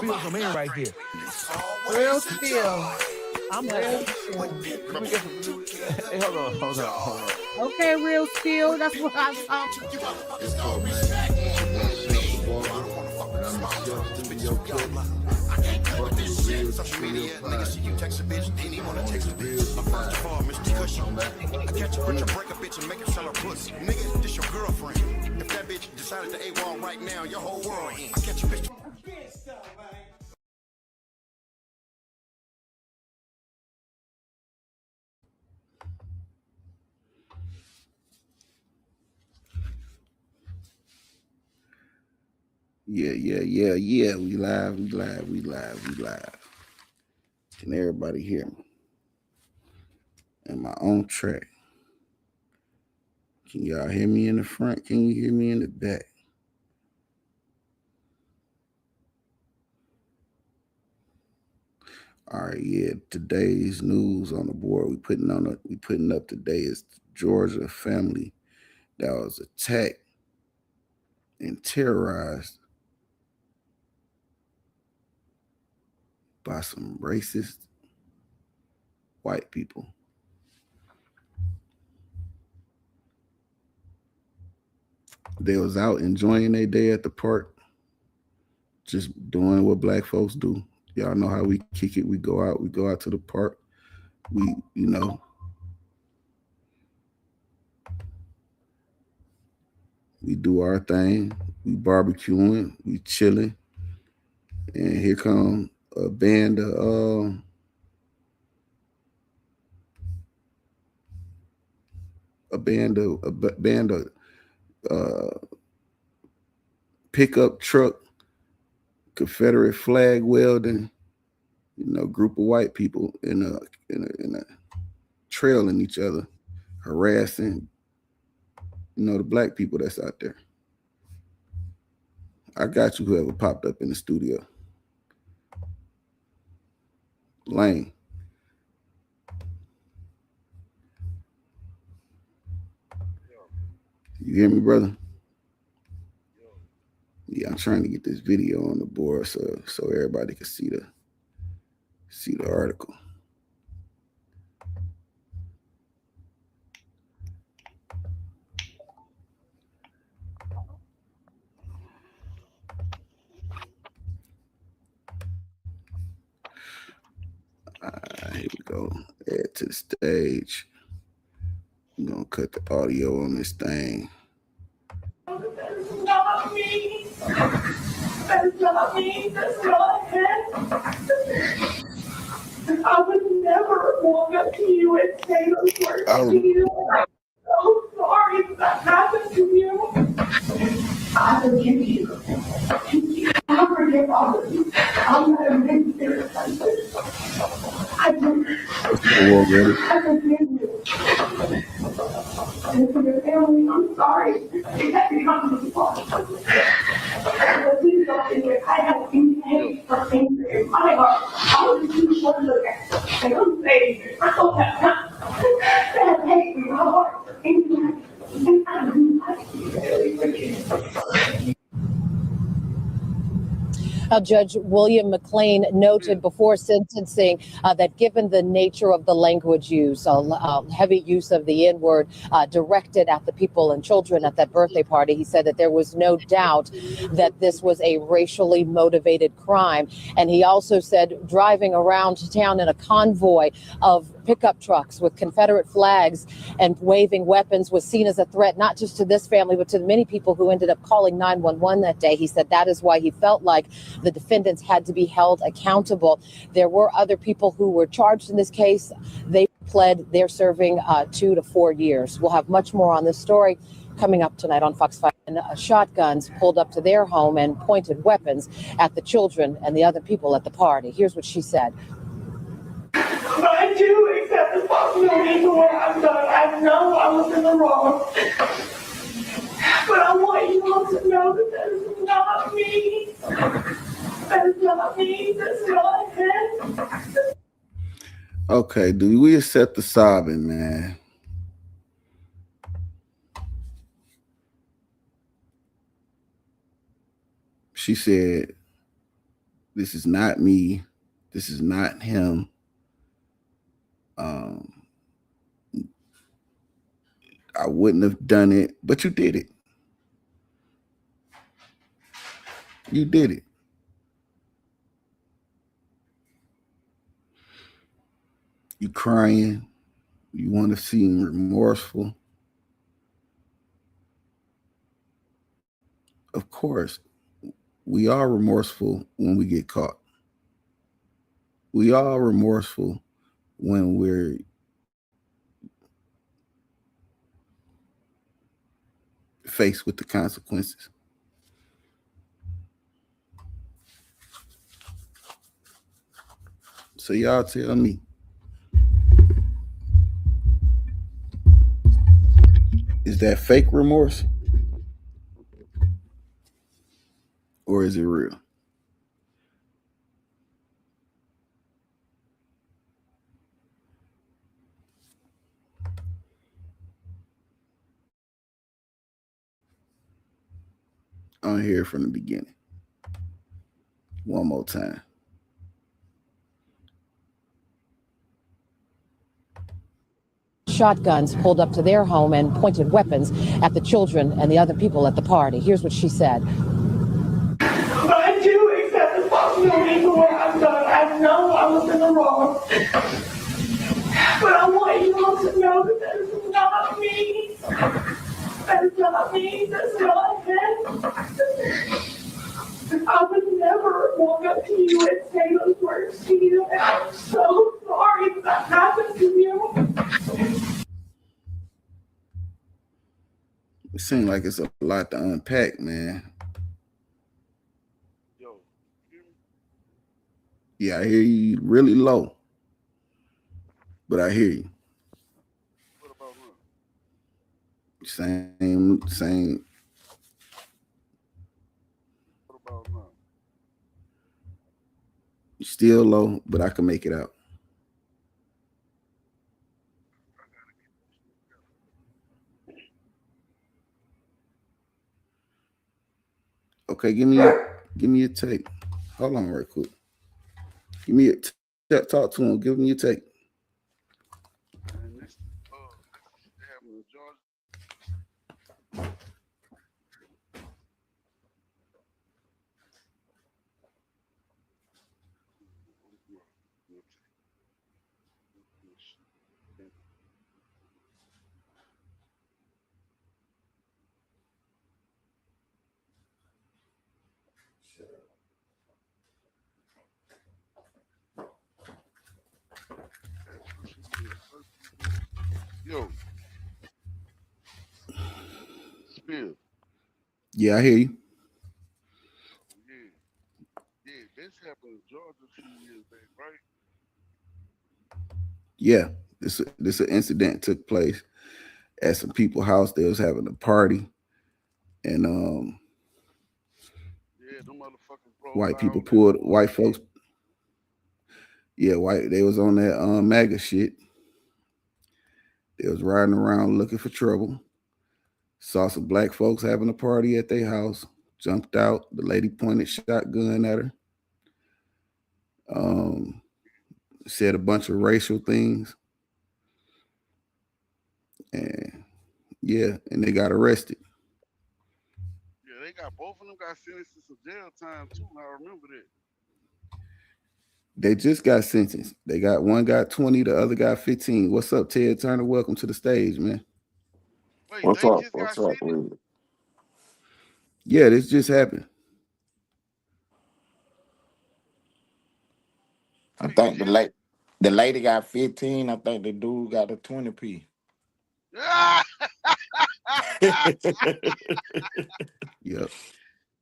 Feel some air right here. Real spill. I'm real spill. Hey, hold on. Okay, real spill. That's what I'm talking about. Social media, nigga, see you text a bitch, then he wanna text a bitch. First of all, Mr. Cushy, I catch a bitch, break a bitch and make her sell her pussy. Nigga, this your girlfriend. If that bitch decided to AWOL right now, your whole world in. I catch a bitch. Yeah. We live. Can everybody hear me? Am I on track? Can y'all hear me in the front? Can you hear me in the back? All right, yeah. Today's news on the board we putting up today is the Georgia family that was attacked and terrorized by some racist white people. They was out enjoying their day at the park, just doing what black folks do. Y'all know how we kick it. We go out to the park. We do our thing. We barbecuing, we chilling, and here come a band of pickup truck, Confederate flag wielding, group of white people in a trailing each other, harassing, the black people that's out there. I got you, whoever popped up in the studio. Lane. You hear me, brother? Yeah, I'm trying to get this video on the board so everybody can see the article. Here we go. Add to the stage. I'm gonna cut the audio on this thing. That's not me. That's not me. That's not him. I would never walk up to you and say those words to you. I'm so sorry that happened to you. I forgive you. I forgive all of you. I'm not a big spirit person. I forgive you. And for your family, I'm sorry. It had to come to this far. But please don't think that I have any hate or anger in my heart. I was just one look at it. And I'm saying, I don't have time to have hate in my heart for anyone. And I do like you really forgive. Judge William McLean noted before sentencing that given the nature of the language use, heavy use of the N-word directed at the people and children at that birthday party, he said that there was no doubt that this was a racially motivated crime. And he also said driving around town in a convoy of pickup trucks with Confederate flags and waving weapons was seen as a threat, not just to this family, but to the many people who ended up calling 911 that day. He said that is why he felt like the defendants had to be held accountable. There were other people who were charged in this case. They pled. They're serving 2 to 4 years. We'll have much more on this story coming up tonight on Fox 5. And shotguns pulled up to their home and pointed weapons at the children and the other people at the party. Here's what she said. But I do accept the responsibility for what I've done. I know I was in the wrong. But I want you all to know that that is not me. That is not me. That's not him. Okay, do we accept the sobbing, man? She said, This is not me. This is not him. Um, I wouldn't have done it, but you did it. You did it. You crying. You want to seem remorseful. Of course, we are remorseful when we get caught. We are remorseful when we're faced with the consequences. So y'all tell me, is that fake remorse or is it real? I'm here from the beginning. One more time. Shotguns pulled up to their home and pointed weapons at the children and the other people at the party. Here's what she said. But I do accept responsibility for what I've done. I know I was in the wrong. But I want you all to know that that is not me. That is not me. That's not him. I would never walk up to you and say those words to you. And I'm so sorry that happened to you. It seems like it's a lot to unpack, man. Yo, Yeah, I hear you really low, but I hear you. what about now? Same. What about now? Still low, but I can make it out. Okay, give me a take. Hold on, right quick. Give me a talk to him. Give me your take. And this happened in Georgia. Yo, Spill. Yeah, I hear you. Yeah, yeah. This happened in Georgia a few years back, right? Yeah, this an incident took place at some people's house. They was having a party, and Yeah, them motherfuckers rolled white people out and pulled pulled white shit. folks. Yeah, white. They was on that MAGA shit. They was riding around looking for trouble. Saw some black folks having a party at their house. Jumped out. The lady pointed shotgun at her. Um, said a bunch of racial things, and yeah, and they got arrested. Yeah, they got both of them got sentenced to some jail time too. I remember that. They just got sentenced. They got one got 20, the other got 15. What's up, Ted Turner? Welcome to the stage, man. Wait, What's they up? just got What's up sentenced? with it? Yeah, this just happened. I Wait, think just the lady got 15. I think the dude got a 20p. ah! Yep.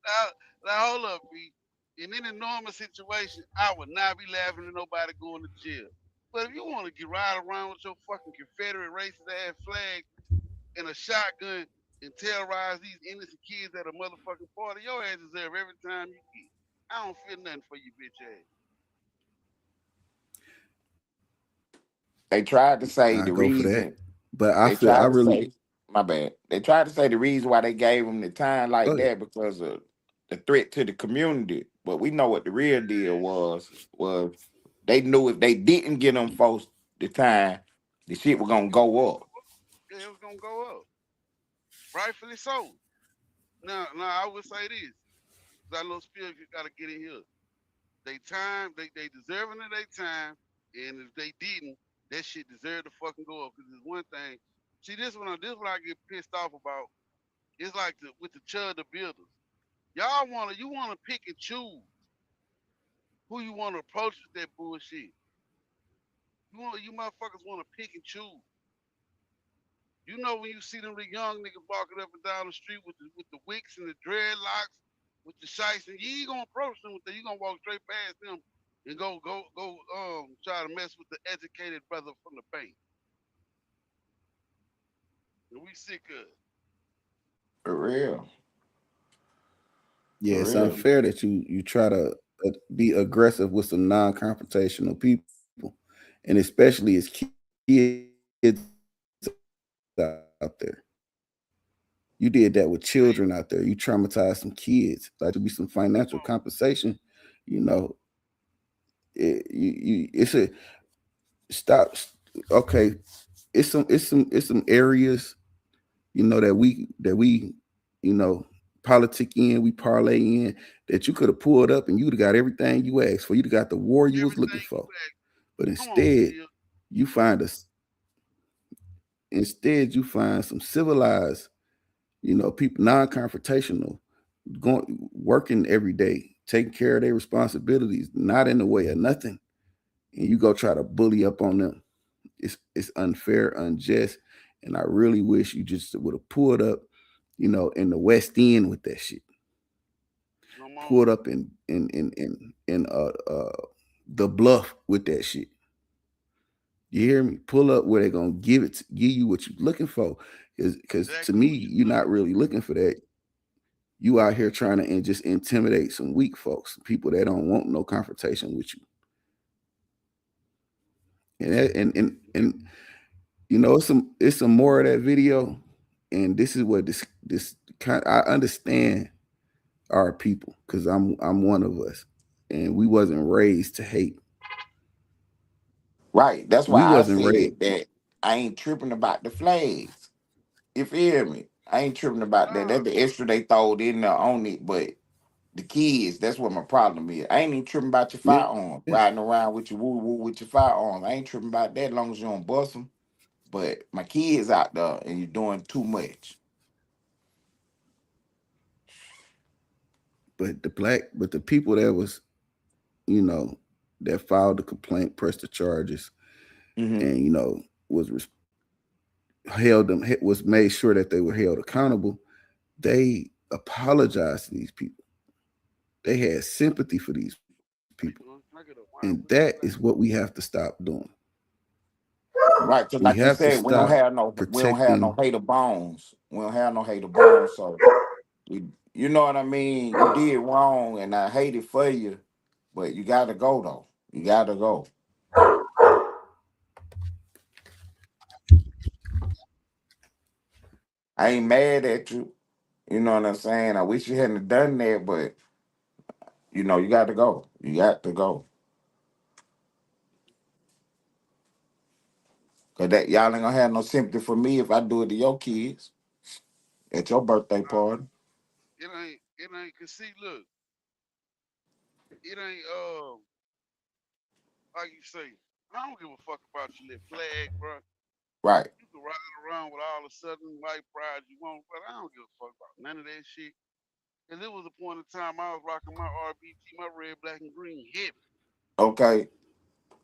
now, now hold up, B. In any normal situation, I would not be laughing at nobody going to jail. But if you want to get ride around with your fucking Confederate racist ass flag and a shotgun and terrorize these innocent kids at a motherfucking party, your ass deserve every time you get. I don't feel nothing for you, bitch ass. They tried to say I the go for that. reason. But I They feel I tried to really say, my bad. They tried to say the reason why they gave him the time like go ahead. that because of the threat to the community. But we know what the real deal Yeah, was they knew if they didn't get them folks the time, the shit was gonna it was go gonna up. go up. Yeah, it was gonna go up. Rightfully so. Now I would say this, 'cause I know Spill gotta get in here. They time, they deserving of their time, and if they didn't, that shit deserve to fucking go up. Cause it's one thing. See, this what I get pissed off about. It's like with the chud the builders. You wanna pick and choose who you wanna approach with that bullshit. You motherfuckers wanna pick and choose. You know when you see them the young niggas walking up and down the street with the wicks and the dreadlocks, with the shites, and you ain't gonna approach them with that. You gonna walk straight past them and go try to mess with the educated brother from the bank. And we sick of it. For real. Yeah, For it's real. unfair that you try to be aggressive with some non-confrontational people, and especially as kids out there. You did that with children Hey, out there. You traumatized some kids. Like to be some come financial on. compensation, you know, it's a stop. Okay, it's some areas, that we politic in, we parlay in, that you could have pulled up and you'd have got everything you asked for. You'd have got the war you was looking Everything you for. ask. But Come on, Spill. you find us instead you find some civilized, people non-confrontational, going working every day, taking care of their responsibilities, not in the way of nothing. And you go try to bully up on them. It's unfair, unjust, and I really wish you just would have pulled up, in the West End with that shit. Come on. Pulled up in the Bluff with that shit. You hear me? Pull up where they're gonna give you what you're looking for. Because to Exactly me, what you you're not looking for. really looking for that. You out here trying to just intimidate some weak folks, people that don't want no confrontation with you. And it's some more of that video, and this is what this kind. I understand our people because I'm one of us, and we wasn't raised to hate. Right. That's We why I wasn't raised, said that I ain't tripping about the flags. You feel me? I ain't tripping about that. Nah, That's the extra they throwed in there on it, but the kids, that's what my problem is. I ain't even tripping about your yeah. firearm, riding around with your woo woo with your firearm. I ain't tripping about that as long as you don't bust them. But my kids out there and you're doing too much. But the people that was, you know, that filed the complaint, pressed the charges, Hmm. and was held them was made sure that they were held accountable. They apologized to these people. They had sympathy for these people, how you doing? Can I get a and wine that with is this, what please? we have to stop doing. Right, because We like you have to said, stop we don't have no protecting. hater bones. We don't have no hater bones. So you know what I mean? You did wrong and I hate it for you, but you gotta go though. You gotta go. I ain't mad at you. You know what I'm saying? I wish you hadn't done that, but you got to go. You got to go. Cause that y'all ain't gonna have no sympathy for me if I do it to your kids at your birthday Nah, party. it ain't. Cause see, look, it ain't. Like you say, I don't give a fuck about your little flag, bro. Right. You can ride around with all the southern white pride you want, but I don't give a fuck about none of that shit. Cause it was a point in time I was rocking my RBG, my red, black, and green, heavy, Okay.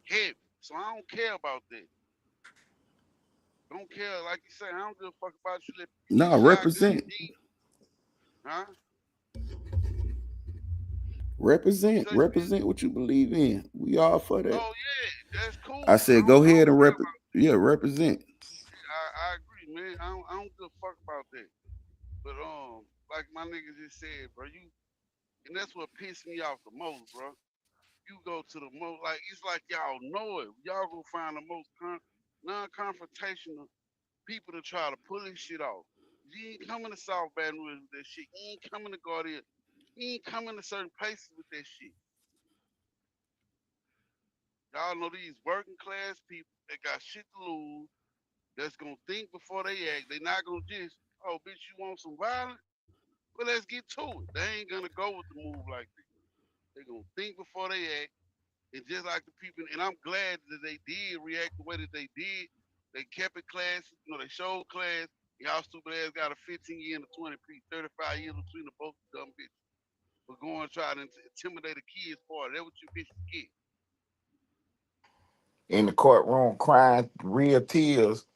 heavy. So I don't care about that. Don't care, like you say, I don't give a fuck about your little No, shotgun represent, jeans, huh? What you represent, say, Spears? represent what you believe in. We all for that. Oh yeah, that's I cool. said, go ahead and yeah, represent. I agree, man. I don't give a fuck about that. But like my niggas just said, bro, and that's what pissed me off the most, bro. You go to the most, like it's like y'all know it. Y'all go find the most non-confrontational people to try to pull this shit off. You ain't coming to South Baton Rouge with that shit. You ain't coming to Guardian. He ain't coming to certain places with that shit. Y'all know these working class people that got shit to lose, that's gonna think before they act. They not gonna just, oh bitch, you want some violence? Well, let's get to it. They ain't gonna go with the move like this. They gonna think before they act. And just like the people, and I'm glad that they did react the way that they did. They kept it classy. You know, they showed class. Y'all stupid ass got a 15-year and a 20 piece, 35 years between the both dumb bitches. But going and try to intimidate a kid's party. That's what you bitches get. In the courtroom crying real tears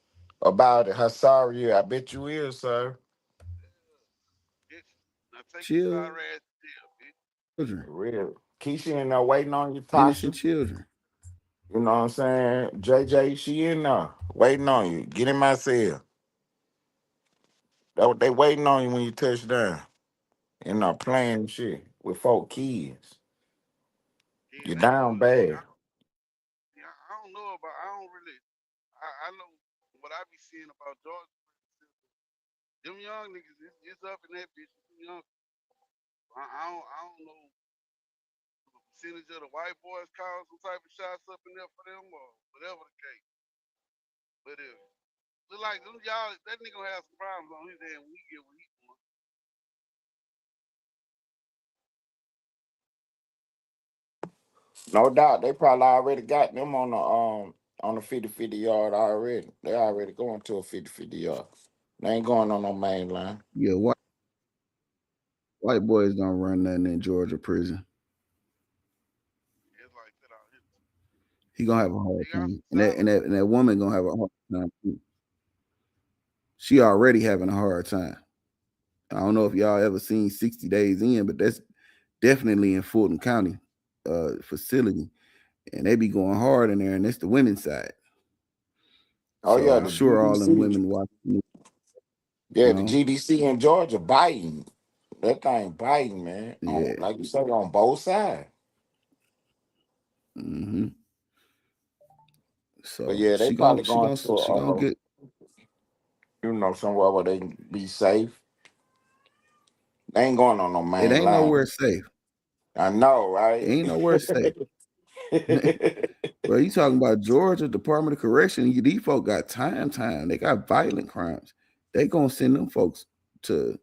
about it. How sorry you? I bet you is, sir. Bitch. Now take your Children, sorry ass to jail, bitch. Real. Keisha in there waiting on you, innocent Tasha. children. You know what I'm saying? JJ, she in there waiting on you. Get in my cell. That what they waiting on you when you touch down. You know, playing shit with 4 kids. Yeah, You they down doing. bad. I don't know about. I don't really. I know what I be seeing about Georgia. Them young niggas, it's up in that bitch. Them young. I don't know the percentage of the white boys cause some type of shots up in there for them or whatever the case. But if look like them y'all, that nigga gonna have some problems on his hand when he get what he want. No doubt. They probably already got them on the 50-50 yard already. They already going to a 50-50 yard. They ain't going on no main line. Yeah, white boys don't run nothing in Georgia prison. It's like that out here. He gonna have a hard They got time, some and that talent. and that and that woman gonna have a hard time too. She already having a hard time. I don't know if y'all ever seen 60 Days In, but that's definitely in Fulton County facility, and they be going hard in there, and it's the women's side. Oh So yeah, I'm the sure all them GDC. women watching it, Yeah, you the know. GDC in Georgia biting. That thing biting, man. On Yeah. like you said, on both sides. Hmm. But So yeah, they she probably gon' she going gon' to she gonna get. somewhere where they can be safe. They ain't going on no It main ain't nowhere line. safe. I know, It right? ain't nowhere safe. Well, you talking about Georgia Department of Correction? These folk got time. They got violent crimes. They gonna send them folks to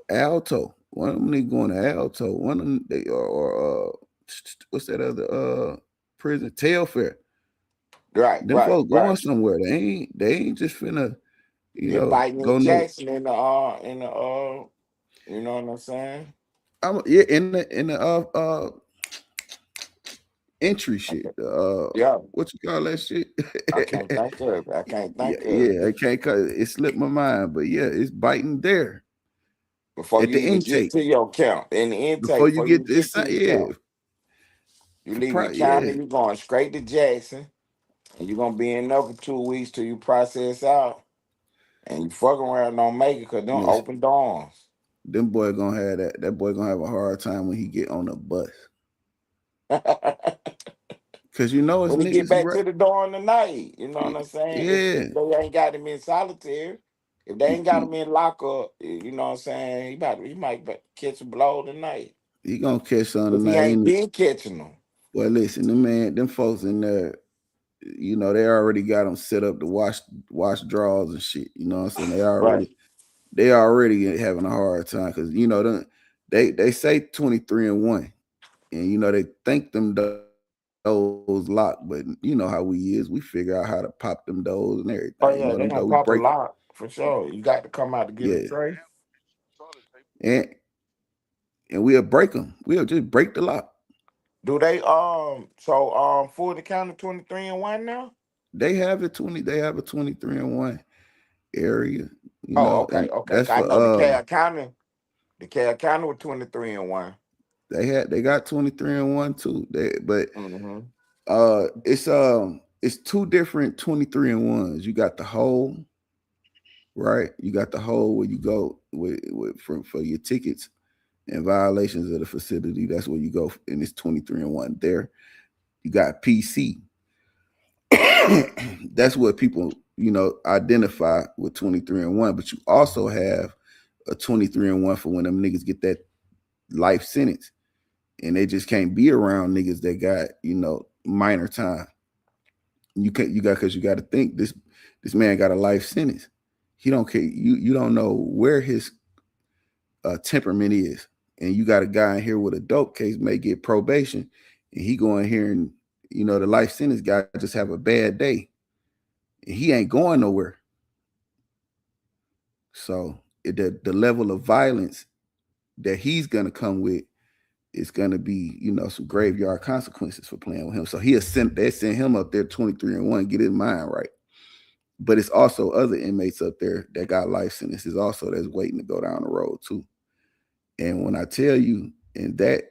Alto. One of them niggas going to Alto. One of them what's that other prison? Telfair. Right, Them right, folks right. going somewhere. They ain't just finna They're biting go in no. Jackson in the you know what I'm saying? Yeah, in the entry shit. Okay. Yeah, What you call that shit? I can't think of it. I can't Yeah, think of it. yeah. I can't cut it. Slipped my mind, but yeah, it's biting there Before at you the even get intake to your count, in the intake, before you before you get even get this. to your Yeah, count, you leaving the county, yeah. you going straight to Jackson, and you're gonna be in there for 2 weeks till you process out, and you fuck around don't make it because don't Listen, open doors. them boy gonna have that. That boy gonna have a hard time when he get on the bus, cause it's When he get niggas. You back right? to the door in the night, you know what I'm saying? Yeah, If they ain't got him in solitary, if they he, ain't got he, him in lockup, you know what I'm saying? He might catch a blow tonight. he gonna catch something If he tonight. ain't been catching them. Well, listen, them folks in there. They already got them set up to wash drawers and shit. You know what I'm saying? Right. They already having a hard time because they say 23-1, and they think them doors locked, but you know how we is. We figure out how to pop them doors and Oh everything. yeah, they Them gonna door we pop a break. lot for sure. You got to come out to get a Yeah, tray. Damn, toilet paper. and we'll break them. We'll just break the lock. Do they Fulton County 23-1 now? They have it 20. They have a 23-1 area. Oh, okay, And okay. that's 'Cause I for know the County was 23-1. they got 23-1 too. But Mm-hmm. it's two different 23-1s. You got the whole, right? You got the whole where you go for your tickets and violations of the facility. That's where you go, and it's 23-1 there. You got PC. That's what people identify with 23-1. But you also have a 23-1 for when them niggas get that life sentence, and they just can't be around niggas that got minor time. You got to think this man got a life sentence. He don't care. You don't know where his temperament is, and you got a guy in here with a dope case may get probation, and he go in here and the life sentence guy just have a bad day, and he ain't going nowhere. So the level of violence that he's gonna come with is gonna be some graveyard consequences for playing with him. So they sent him up there 23-1, get his mind right. But it's also other inmates up there that got life sentences also that's waiting to go down the road too. And when I tell you, in that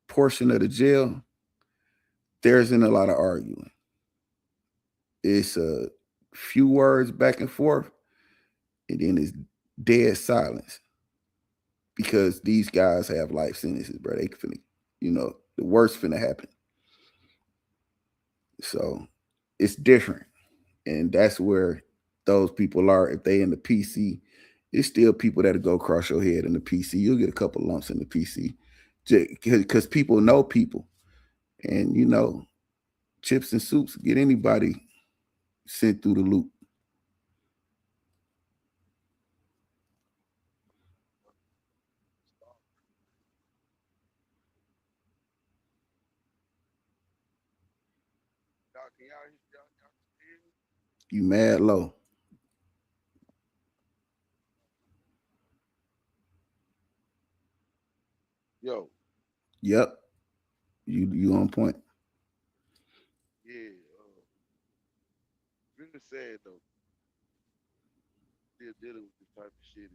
portion of the jail, there isn't a lot of arguing. It's a few words back and forth, and then it's dead silence because these guys have life sentences, bro. They finna, the worst finna happen. So it's different, and that's where those people are. If they in the PC, it's still people that'll go cross your head in the PC. You'll get a couple lumps in the PC, because people know people, and chips and soups get anybody sent through the loop. Y'all can hear me? You mad low. Yo, Yep. You on point. yeah, really sad though. Still dealing with this type of shit.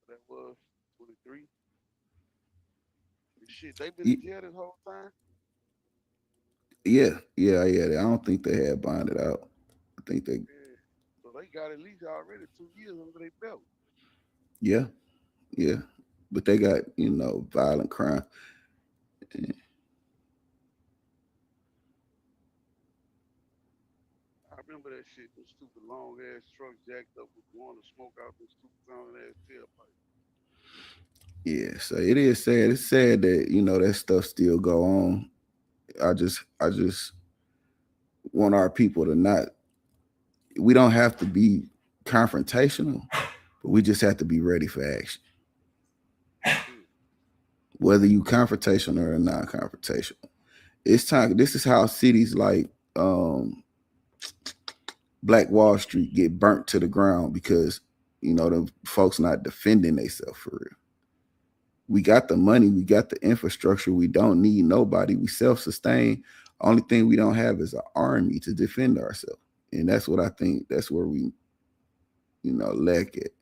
That was 23. Shit, they been in jail this whole time. Yeah. I don't think they had bonded out. I think they, Yeah. So they got at least already 2 years under their belt. yeah, yeah. But they got, violent crime. I remember that shit, them stupid long ass trucks jacked up with going to smoke out them stupid sounding ass tailpipes. Yeah, so it is sad. It's sad that, that stuff still go on. I just want our people to not, we don't have to be confrontational, but we just have to be ready for action. Yeah. Whether you confrontational or non-confrontational. It's time. This is how cities like Black Wall Street get burnt to the ground because the folks not defending themselves for real. We got the money, we got the infrastructure. We don't need nobody. We self-sustain. Only thing we don't have is an army to defend ourselves, and that's what I think. That's where we, lack it.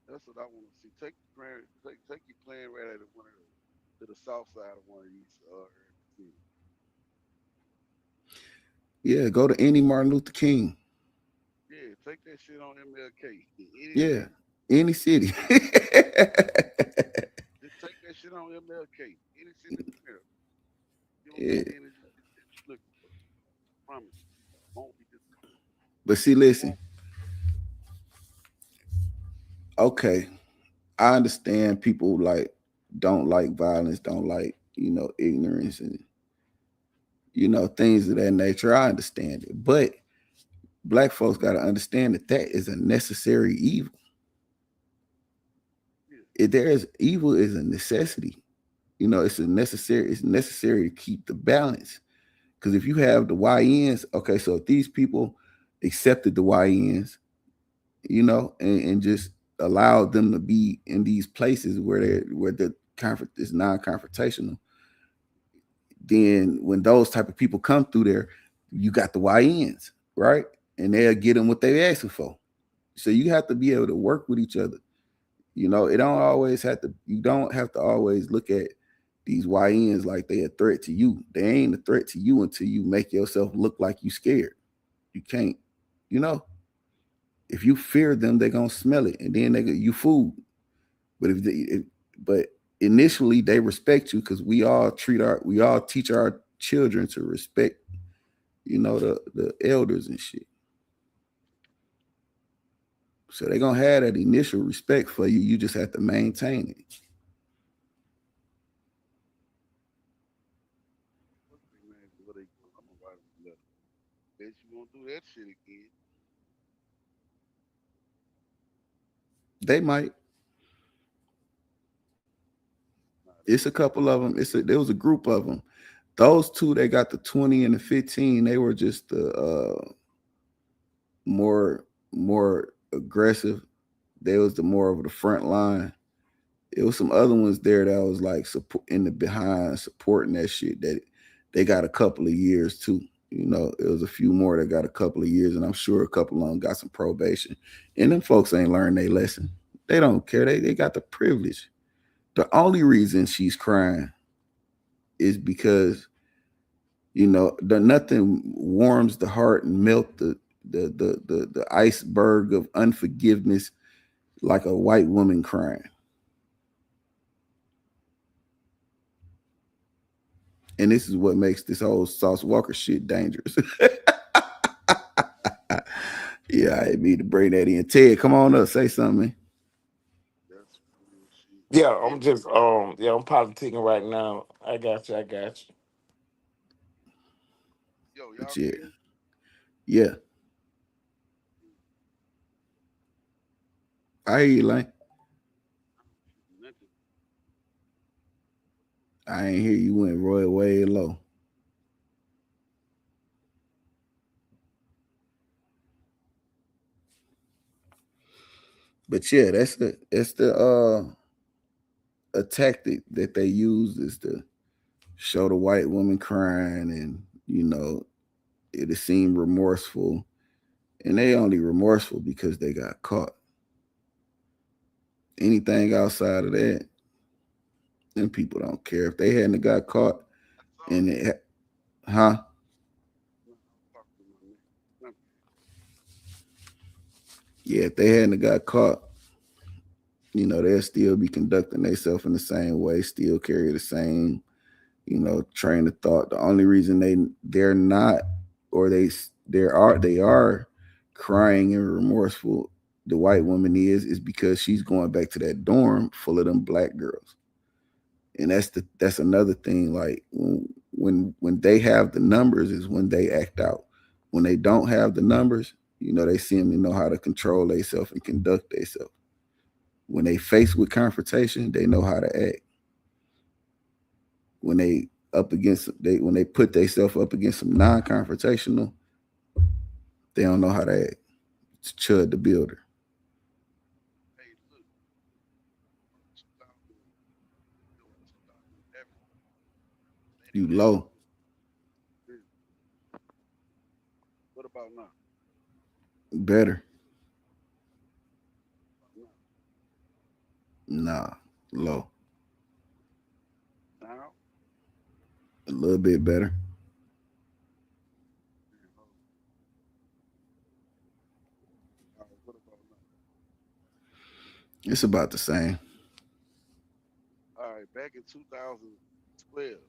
That's what I want to see. Take your plan right at one of to the south side of one of these cities. Yeah, go to any Martin Luther King. Yeah, take that shit on MLK in any Yeah, city. any city. Just take that shit on MLK. Any city in America. Give them Yeah. that energy that you're looking for. I promise you. Won't be disappointed. But see, It listen. won't. Okay, I understand people don't like violence, don't like ignorance and things of that nature. I understand it, but Black folks got to understand that that is a necessary evil. Yeah. If there is evil is a necessity. It's necessary to keep the balance. Because if you have the YNs, okay, so if these people accepted the YNs, and just allowed them to be in these places where the conference is non-confrontational, then when those type of people come through there, you got the YNs, right? And they'll get them what they asking for. So you have to be able to work with each other. It don't always have to. You don't have to always look at these YNs like they a threat to you. They ain't a threat to you until you make yourself look like you scared. You can't. You know, if you fear them, they're gonna smell it, and then you food. But but initially they respect you because we all teach our children to respect, the elders and shit. So they're gonna have that initial respect for you. You just have to maintain it. Man, what they do? I'm gonna write them a letter. Bet you won't do that shit again. They might. Nah, they It's a gonna do couple of them. There was a group of them. Those two, they got the 20 and the 15. They were just the more aggressive. They was the more of the front line. It was some other ones there that was like support in the behind supporting that shit. That they got a couple of years too. You know, it was a few more that got a couple of years, and I'm sure a couple of them got some probation. And them folks ain't learned their lesson. They don't care. They got the privilege. The only reason she's crying is because the nothing warms the heart and melt the iceberg of unforgiveness like a white woman crying. And this is what makes this whole Sauce Walker shit dangerous. Yeah, I need to bring that in. Ted, come on up, say something, man. that's real shit. Yeah, I'm Every just yeah, I'm politicking right now. I got you. I got you. yo, But y'all can yeah, hear me? yeah, I hear you, Lane. Nothing. I ain't hear you went Roy way low. But yeah, that's the a tactic that they use is to show the white woman crying and it'll seem remorseful. And they only remorseful because they got caught. Anything outside of that, then people don't care. If they hadn't got caught I saw and it. it, huh? No, I'm talking to my man. My Yeah, if they hadn't got caught, they'll still be conducting themselves in the same way, still carry the same, train of thought. The only reason they're not, or they are crying and remorseful. The white woman is because she's going back to that dorm full of them black girls, and that's another thing. Like when they have the numbers is when they act out. When they don't have the numbers, they seem to know how to control themselves and conduct themselves. When they face with confrontation, they know how to act. When they put themselves up against some non-confrontational, they don't know how to act. It's Chud the Builder. hey, look, 2000, 2011, lady You came low, from prison. What about now? better. About now? Nah, low. Now? A little bit better. Man, hold on. All right, what about now? It's about the same. All right, back in 2012,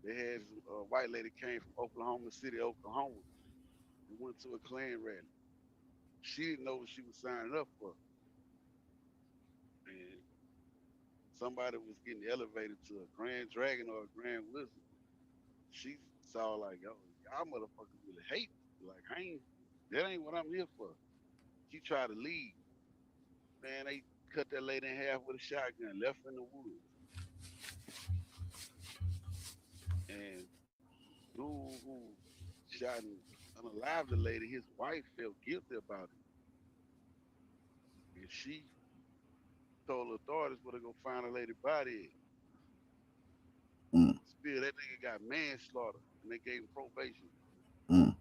they had a white lady came from Oklahoma City, Oklahoma, and went to a Klan rally. She didn't know what she was signing up for, and somebody was getting elevated to a Grand Dragon or a Grand Wizard. She saw like, yo, y'all motherfuckers really hate me. Like, that ain't what I'm here for. She tried to leave. Man, they cut that lady in half with a shotgun, left her in the woods. And dude who shot and unalived the lady, his wife felt guilty about it. And she told authorities where to go find a lady body at. Mm, Still, that nigga got manslaughter and they gave him probation. mm.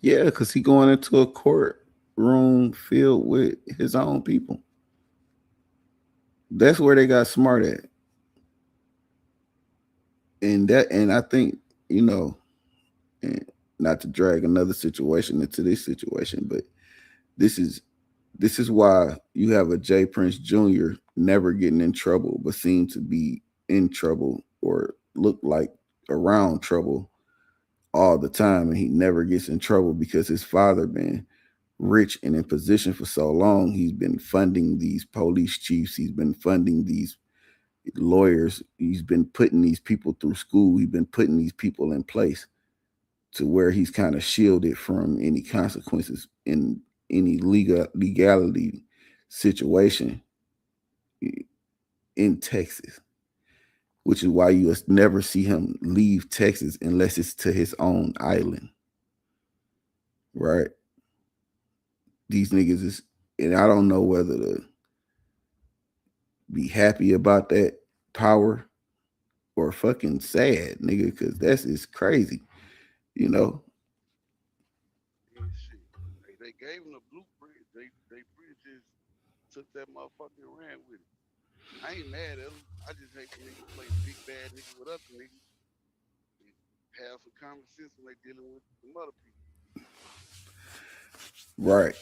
Yeah, because he going into a courtroom filled with his own people. That's where they got smart at. And I think, you know, and not to drag another situation into this situation, but this is this is why you have a Jay Prince Jr. never getting in trouble, but seem to be in trouble or look like around trouble all the time, and he never gets in trouble because his father been rich and in position for so long, he's been funding these police chiefs, he's been funding these lawyers, he's been putting these people through school, he's been putting these people in place to where he's kind of shielded from any consequences in any legality situation in Texas, which is why you never see him leave Texas unless it's to his own island, right? These niggas is, and I don't know whether to be happy about that power or fucking sad, nigga, because that's just crazy, you know? Yeah, shit. They gave him the blueprint. They pretty just took that motherfucker and ran with it. I ain't mad at him. I just hate the niggas play big bad nigga with other niggas. Have some common sense when they dealing with some other people. Right.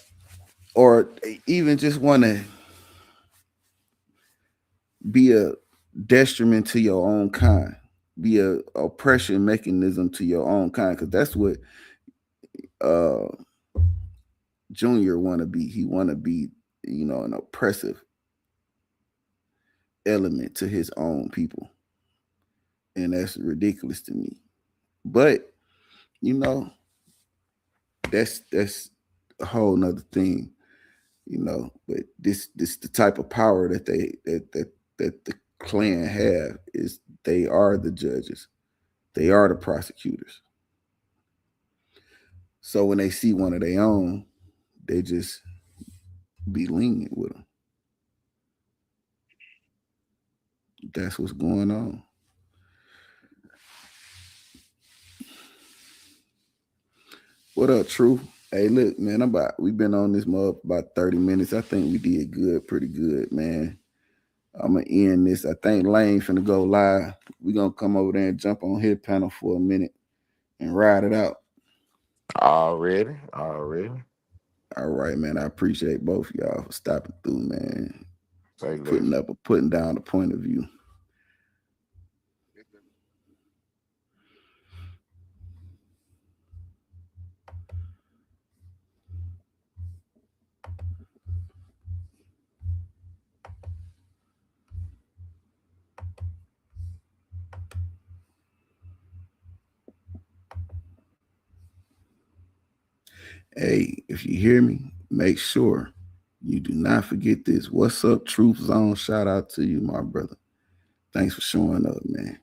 Or even just want to be a detriment to your own kind, be a oppression mechanism to your own kind, because that's what Junior want to be. He want to be, you know, an oppressive element to his own people, and that's ridiculous to me. But you know, that's a whole nother thing, you know. But this the type of power that the Klan have is they are the judges, they are the prosecutors. So when they see one of their own, they just be lenient with them. That's what's going on. What up, True? Hey, look, man, we've been on this mug about 30 minutes. I think we did good, pretty good, man. I'm gonna end this. I think Lane finna go live. We're gonna come over there and jump on his panel for a minute and ride it out. Already. All right, man. I appreciate both of y'all for stopping through, man. Say Putting down the point of view. Hey, if you hear me, make sure you do not forget this. What's up, Truth Zone? Shout out to you, my brother. Thanks for showing up, man.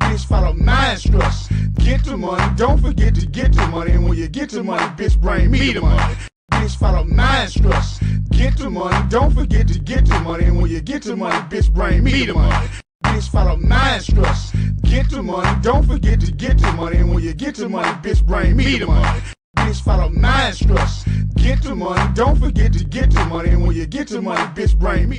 Bitch, follow my instructions. Get the money, don't forget to get the money. And when you get the money, bitch, bring me the money. Bitch, follow my instructions. Get the money, don't forget to get the money. And when you get the money, bitch, bring me the money. Bitch, follow my instructions. Get the money, don't forget to get the money. And when you get the money, bitch, bring me the money. Bitch, follow my instructions. Get the money, don't forget to get the money. And when you get the money, bitch, bring me.